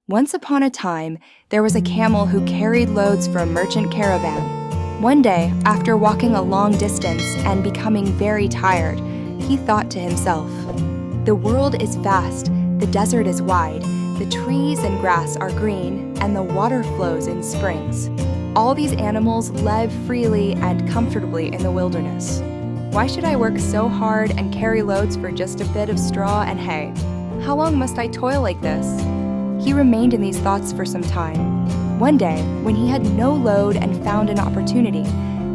Once upon a time, there was a camel who carried loads for a merchant caravan. One day, after walking a long distance and becoming very tired, he thought to himself, "The world is vast, the desert is wide, the trees and grass are green, and the water flows in springs. All these animals live freely and comfortably in the wilderness. Why should I work so hard and carry loads for just a bit of straw and hay? How long must I toil like this?" He remained in these thoughts for some time. One day, when he had no load and found an opportunity,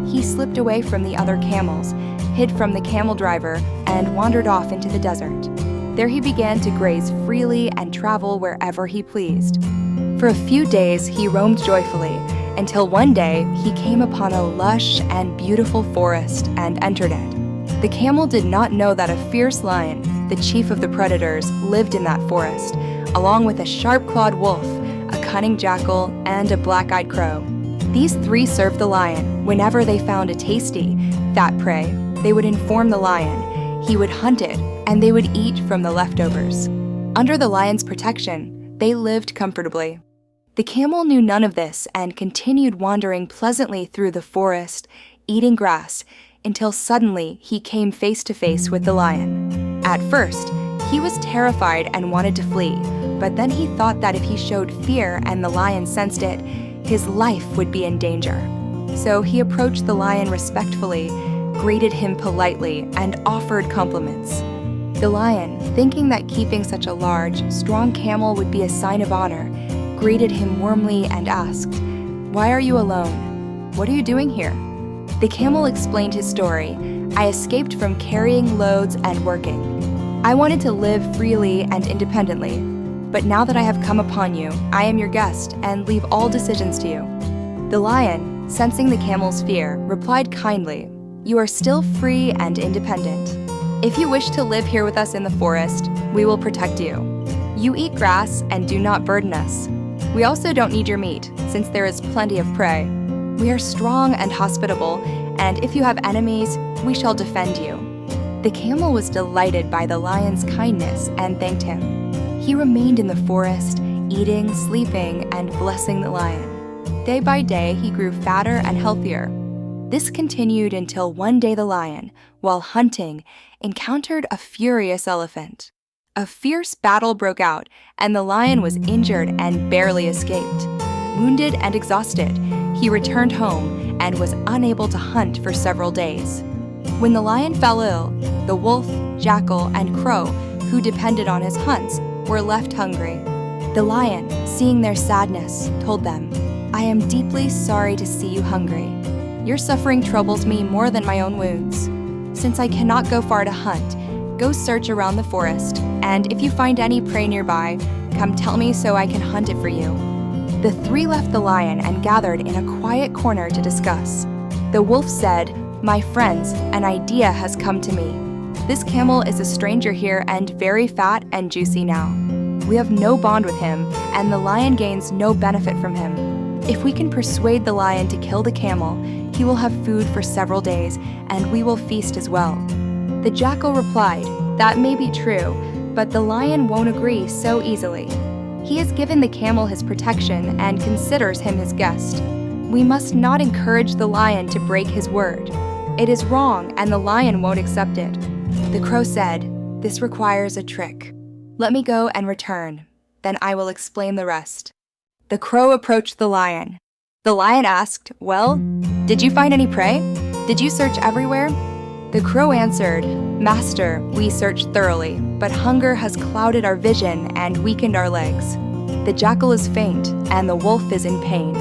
he slipped away from the other camels, hid from the camel driver, and wandered off into the desert. There he began to graze freely and travel wherever he pleased. For a few days, he roamed joyfully, until one day he came upon a lush and beautiful forest and entered it. The camel did not know that a fierce lion, the chief of the predators, lived in that forest, along with a sharp-clawed wolf, a cunning jackal, and a black-eyed crow. These three served the lion. Whenever they found a tasty, fat prey, they would inform the lion. He would hunt it, and they would eat from the leftovers. Under the lion's protection, they lived comfortably. The camel knew none of this and continued wandering pleasantly through the forest, eating grass, until suddenly he came face to face with the lion. At first, he was terrified and wanted to flee, but then he thought that if he showed fear and the lion sensed it, his life would be in danger. So he approached the lion respectfully, greeted him politely, and offered compliments. The lion, thinking that keeping such a large, strong camel would be a sign of honor, greeted him warmly and asked, "Why are you alone? What are you doing here?" The camel explained his story. "I escaped from carrying loads and working. I wanted to live freely and independently, but now that I have come upon you, I am your guest and leave all decisions to you." The lion, sensing the camel's fear, replied kindly, "You are still free and independent. If you wish to live here with us in the forest, we will protect you. You eat grass and do not burden us. We also don't need your meat, since there is plenty of prey. We are strong and hospitable, and if you have enemies, we shall defend you." The camel was delighted by the lion's kindness and thanked him. He remained in the forest, eating, sleeping, and blessing the lion. Day by day, he grew fatter and healthier. This continued until one day the lion, while hunting, encountered a furious elephant. A fierce battle broke out, and the lion was injured and barely escaped. Wounded and exhausted, he returned home and was unable to hunt for several days. When the lion fell ill, the wolf, jackal, and crow, who depended on his hunts, were left hungry. The lion, seeing their sadness, told them, "I am deeply sorry to see you hungry. Your suffering troubles me more than my own wounds. Since I cannot go far to hunt, go search around the forest, and if you find any prey nearby, come tell me so I can hunt it for you." The three left the lion and gathered in a quiet corner to discuss. The wolf said, "My friends, an idea has come to me. This camel is a stranger here and very fat and juicy now. We have no bond with him, and the lion gains no benefit from him. If we can persuade the lion to kill the camel, he will have food for several days, and we will feast as well." The jackal replied, "That may be true, but the lion won't agree so easily. He has given the camel his protection and considers him his guest. We must not encourage the lion to break his word. It is wrong, and the lion won't accept it." The crow said, "This requires a trick. Let me go and return, then I will explain the rest." The crow approached the lion. The lion asked, "Well, did you find any prey? Did you search everywhere?" The crow answered, "Master, we searched thoroughly, but hunger has clouded our vision and weakened our legs. The jackal is faint, and the wolf is in pain.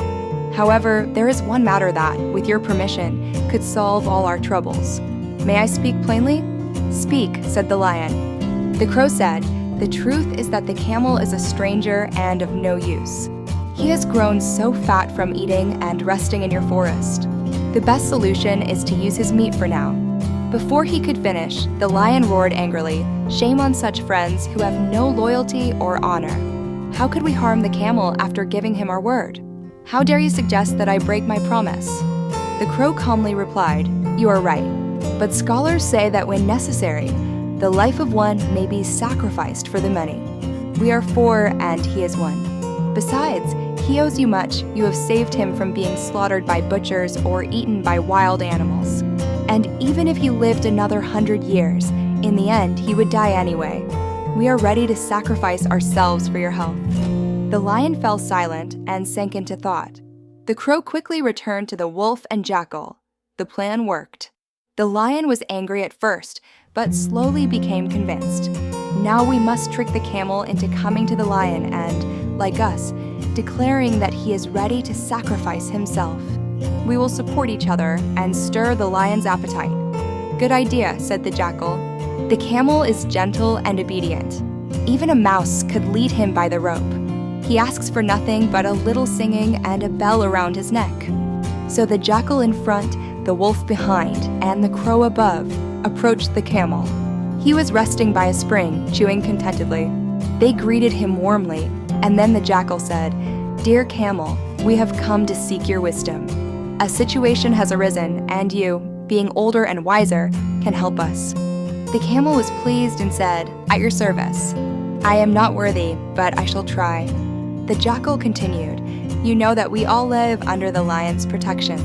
However, there is one matter that, with your permission, could solve all our troubles. May I speak plainly?" "Speak," said the lion. The crow said, "The truth is that the camel is a stranger and of no use. He has grown so fat from eating and resting in your forest. The best solution is to use his meat for now." Before he could finish, the lion roared angrily, "Shame on such friends who have no loyalty or honor. How could we harm the camel after giving him our word? How dare you suggest that I break my promise?" The crow calmly replied, "You are right, but scholars say that when necessary, the life of one may be sacrificed for the many. We are four and he is one. Besides, he owes you much. You have saved him from being slaughtered by butchers or eaten by wild animals. And even if he lived another 100 years, in the end, he would die anyway. We are ready to sacrifice ourselves for your health." The lion fell silent and sank into thought. The crow quickly returned to the wolf and jackal. The plan worked. The lion was angry at first, but slowly became convinced. Now we must trick the camel into coming to the lion and, like us, declaring that he is ready to sacrifice himself. We will support each other and stir the lion's appetite. "Good idea," said the jackal. "The camel is gentle and obedient. Even a mouse could lead him by the rope. He asks for nothing but a little singing and a bell around his neck." So the jackal in front, the wolf behind, and the crow above approached the camel. He was resting by a spring, chewing contentedly. They greeted him warmly, and then the jackal said, "Dear camel, we have come to seek your wisdom. A situation has arisen, and you, being older and wiser, can help us." The camel was pleased and said, "At your service. I am not worthy, but I shall try." The jackal continued, "You know that we all live under the lion's protection.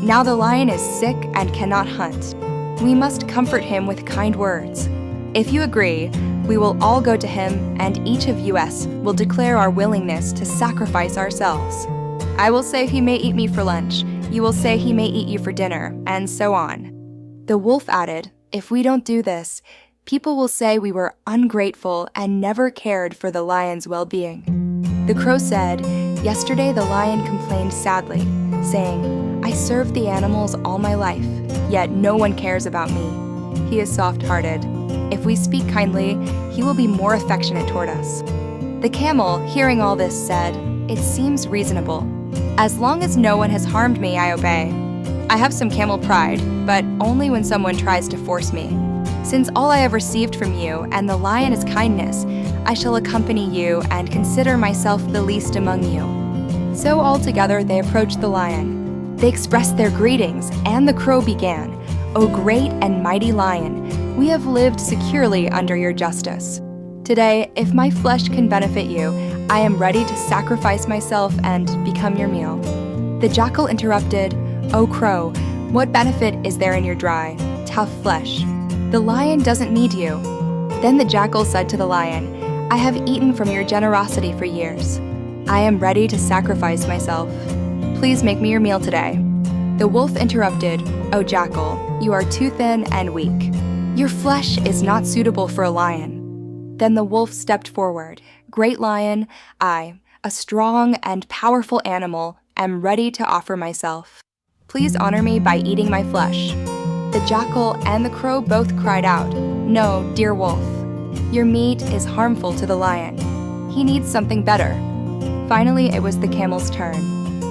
Now the lion is sick and cannot hunt. We must comfort him with kind words. If you agree, we will all go to him, and each of us will declare our willingness to sacrifice ourselves. I will say he may eat me for lunch, you will say he may eat you for dinner, and so on." The wolf added, "If we don't do this, people will say we were ungrateful and never cared for the lion's well-being." The crow said, "Yesterday the lion complained sadly, saying, 'I served the animals all my life, yet no one cares about me.' He is soft-hearted. If we speak kindly, he will be more affectionate toward us." The camel, hearing all this, said, "It seems reasonable. As long as no one has harmed me, I obey. I have some camel pride, but only when someone tries to force me. Since all I have received from you and the lion is kindness, I shall accompany you and consider myself the least among you." So all together they approached the lion. They expressed their greetings, and the crow began, "O great and mighty lion, we have lived securely under your justice. Today, if my flesh can benefit you, I am ready to sacrifice myself and become your meal." The jackal interrupted, "O crow, what benefit is there in your dry, tough flesh? The lion doesn't need you." Then the jackal said to the lion, "I have eaten from your generosity for years. I am ready to sacrifice myself. Please make me your meal today." The wolf interrupted, "O jackal, you are too thin and weak. Your flesh is not suitable for a lion." Then the wolf stepped forward. "Great lion, I, a strong and powerful animal, am ready to offer myself. Please honor me by eating my flesh." The jackal and the crow both cried out, "No, dear wolf. Your meat is harmful to the lion. He needs something better." Finally, it was the camel's turn.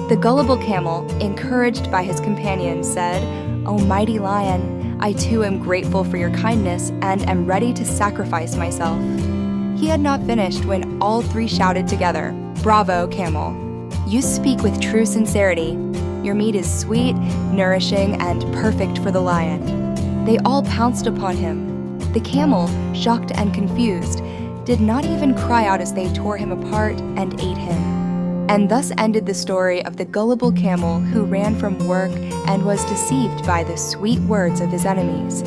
The gullible camel, encouraged by his companions, said, "O mighty lion, I too am grateful for your kindness and am ready to sacrifice myself." He had not finished when all three shouted together, "Bravo, camel! You speak with true sincerity. Your meat is sweet, nourishing, and perfect for the lion." They all pounced upon him. The camel, shocked and confused, did not even cry out as they tore him apart and ate him. And thus ended the story of the gullible camel who ran from work and was deceived by the sweet words of his enemies.